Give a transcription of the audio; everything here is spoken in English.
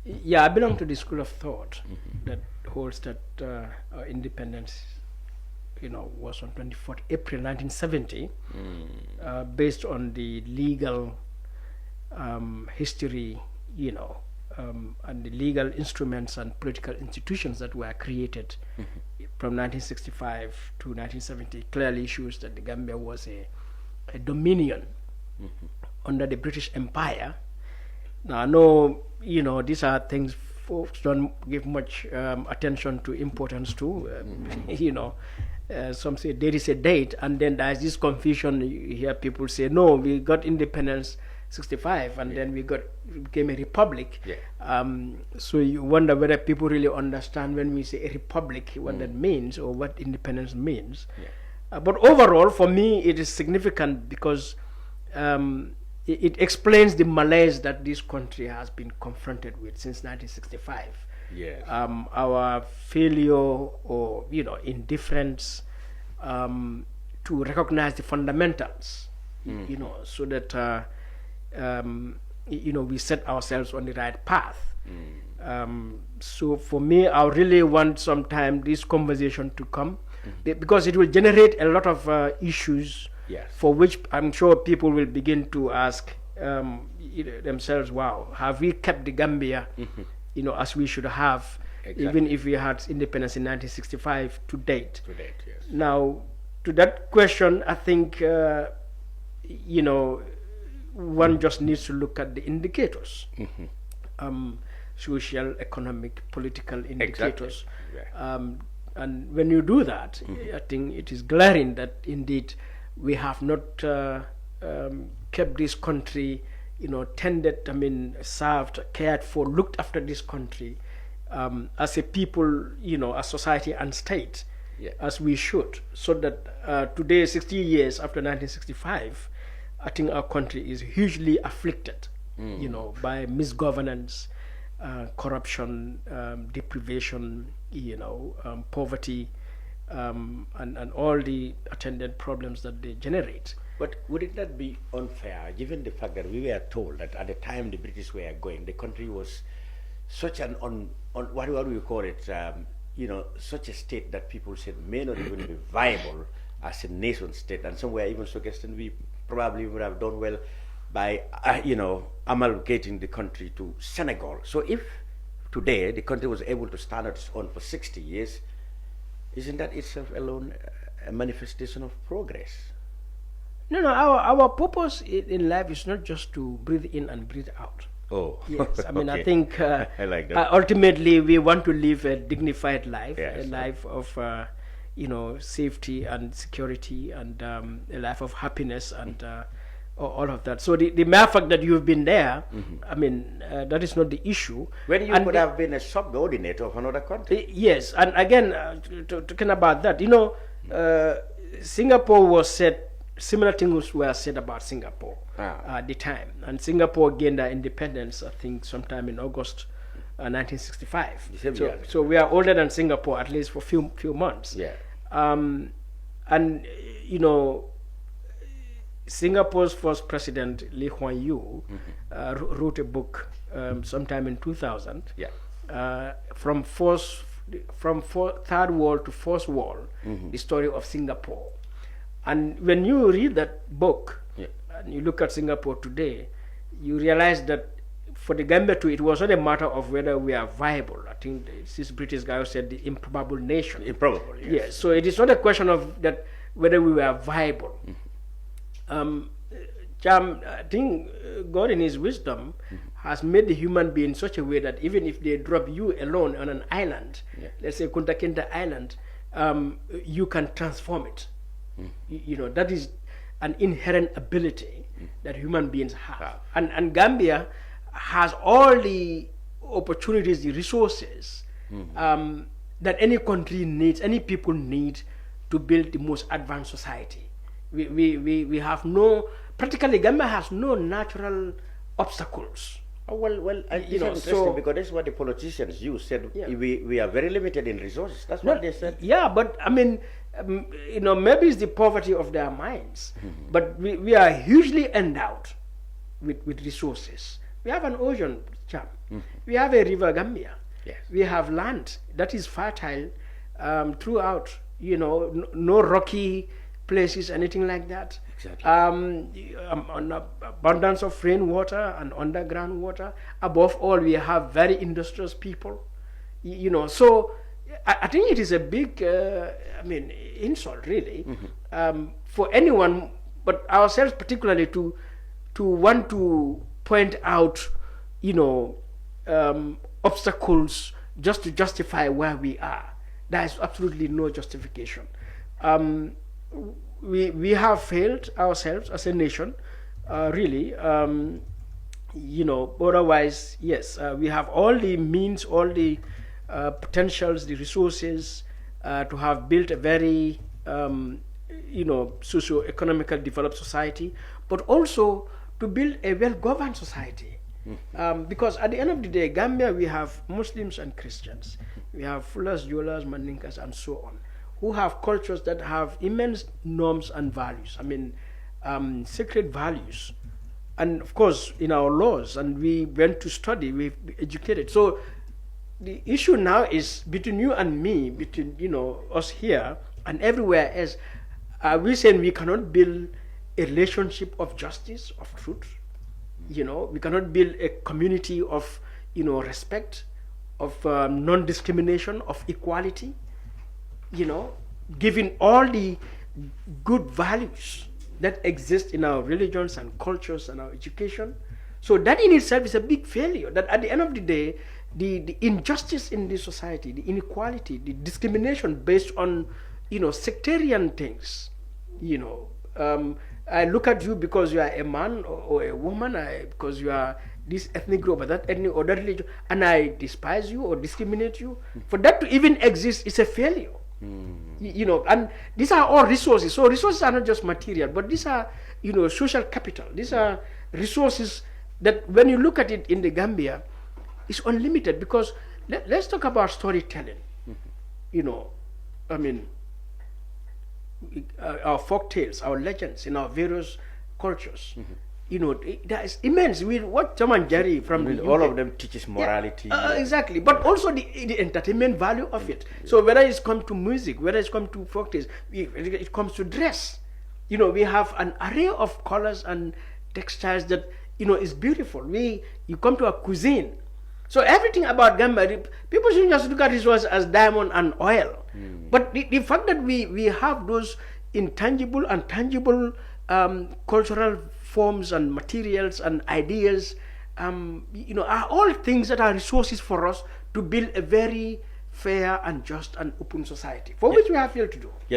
Yeah, I belong to the school of thought that holds that our independence, was on 24th April 1970, based on the legal history, and the legal instruments and political institutions that were created from 1965 to 1970 clearly shows that the Gambia was a dominion under the British Empire. Now, I know, these are things folks don't give much attention to, importance to, some say there is a date, and then there's this confusion. You hear people say, no, we got independence 65, and then we became a republic. So you wonder whether people really understand when we say a republic, what that means, or what independence means. But overall, for me, it is significant because it explains the malaise that this country has been confronted with since 1965. Our failure or indifference to recognize the fundamentals, so that we set ourselves on the right path. So for me, I really want sometime this conversation to come, because it will generate a lot of issues. For which I'm sure people will begin to ask themselves, wow, have we kept the Gambia, as we should have, even if we had independence in 1965 to date? Now, to that question, I think, one just needs to look at the indicators, social, economic, political indicators. And when you do that, I think it is glaring that indeed we have not kept this country, tended, served, cared for, looked after this country as a people, as society and state, as we should. So that today, 60 years after 1965, I think our country is hugely afflicted, by misgovernance, corruption, deprivation, poverty, and all the attendant problems that they generate. But would it not be unfair, given the fact that we were told that at the time the British were going, the country was such an what do you call it? Such a state that people said may not even be viable as a nation state, and some were even suggesting we probably would have done well by amalgamating the country to Senegal. So if today the country was able to stand on its own for 60 years, isn't that itself alone a manifestation of progress? No, our purpose in life is not just to breathe in and breathe out. Oh, yes. Okay. I think I like that. Ultimately we want to live a dignified life, a life of safety and security, and a life of happiness and all of that. So the mere fact that you've been there, that is not the issue. When you could have been a subordinate of another country. Yes, and again, talking about that, Singapore was said, similar things were said about Singapore at the time. And Singapore gained their independence, I think, sometime in August 1965. So we are older than Singapore, at least for few months. And, Singapore's first president, Lee Kuan Yew, wrote a book sometime in 2000, from third world to first world, the story of Singapore. And when you read that book and you look at Singapore today, you realize that for the Gambia too, it was not a matter of whether we are viable. I think this British guy said the improbable nation. Improbable, yes. Yes, so it is not a question of that whether we were viable. I think God in his wisdom has made the human being in such a way that even if they drop you alone on an island, let's say Kunta Kinte Island, you can transform it. That is an inherent ability that human beings have. And Gambia has all the opportunities, the resources that any country needs, any people need to build the most advanced society. We have practically Gambia has no natural obstacles. Well, it's interesting because that's what the politicians said. We are very limited in resources. That's what they said. Yeah, but maybe it's the poverty of their minds. But we are hugely endowed with resources. We have an ocean, We have a river Gambia. Yes. We have land that is fertile throughout. No rocky places, anything like that. Exactly. An abundance of rainwater and underground water. Above all, we have very industrious people. So I think it is a big, insult really, for anyone, but ourselves particularly, to want to point out, obstacles just to justify where we are. There is absolutely no justification. We have failed ourselves as a nation, really. Otherwise, yes, we have all the means, all the potentials, the resources to have built a very, socio-economical developed society, but also to build a well-governed society. Because at the end of the day, Gambia, we have Muslims and Christians. We have Fulas, Jolas, Mandinkas, and so on, who have cultures that have immense norms and values. Sacred values. And of course, in our laws, and we went to study, we've educated. So the issue now is between you and me, between us here and everywhere else. We're saying we cannot build a relationship of justice, of truth. We cannot build a community of respect, of non-discrimination, of equality. Giving all the good values that exist in our religions and cultures and our education. So that in itself is a big failure. That at the end of the day, the injustice in this society, the inequality, the discrimination based on sectarian things. I look at you because you are a man or a woman, because you are this ethnic group or that ethnic or that religion, and I despise you or discriminate you. For that to even exist is a failure. And these are all resources. So resources are not just material, but these are social capital. These are resources that when you look at it in the Gambia, it's unlimited. Because let's talk about storytelling. Our folk tales, our legends in our various cultures. That is immense. We watch Tom and Jerry from the all UK. of them teaches morality. Exactly, but also the entertainment value of it. So whether it's come to music, whether it's come to folk tales, it comes to dress. We have an array of colors and textiles that is beautiful. You come to a cuisine. So everything about Gambia, people shouldn't just look at it as diamond and oil. But the fact that we have those intangible and tangible cultural forms and materials and ideas, are all things that are resources for us to build a very fair and just and open society, for which we have failed to do. Yet